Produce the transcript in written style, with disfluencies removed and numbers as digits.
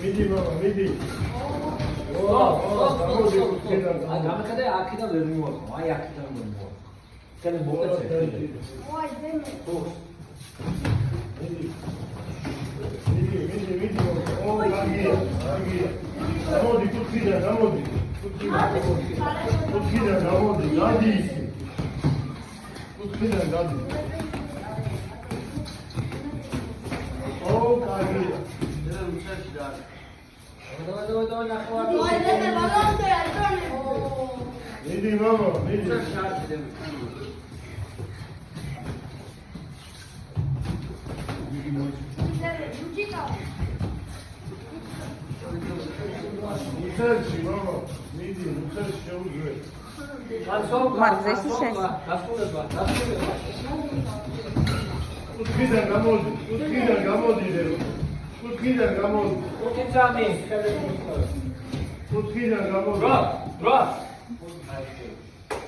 მიდი მამა, მიდი. გამეკადე აქიდან ვერ მივაყო, აი აქიდან ვერ მივაყო. შენ მოკეთე. მიდი. ო, გაგია. გამოდი, კუთხიდან, გამოდი. კუთხიდან, გამოდი, გადი ისე. კუთხიდან, გადი. ო, გაგია. დავай ნახევარ. მიდი მამა, მიდი. მუცელში მამა, მიდი, მუცელში შეუძვე. მარგზეში შენ. კუთხიდან გამოდი, კუთხიდან გამოდი. კუთხიდან გამოდი. კუთხიდან გამოდი. კუთხიდან გამოდი. რა.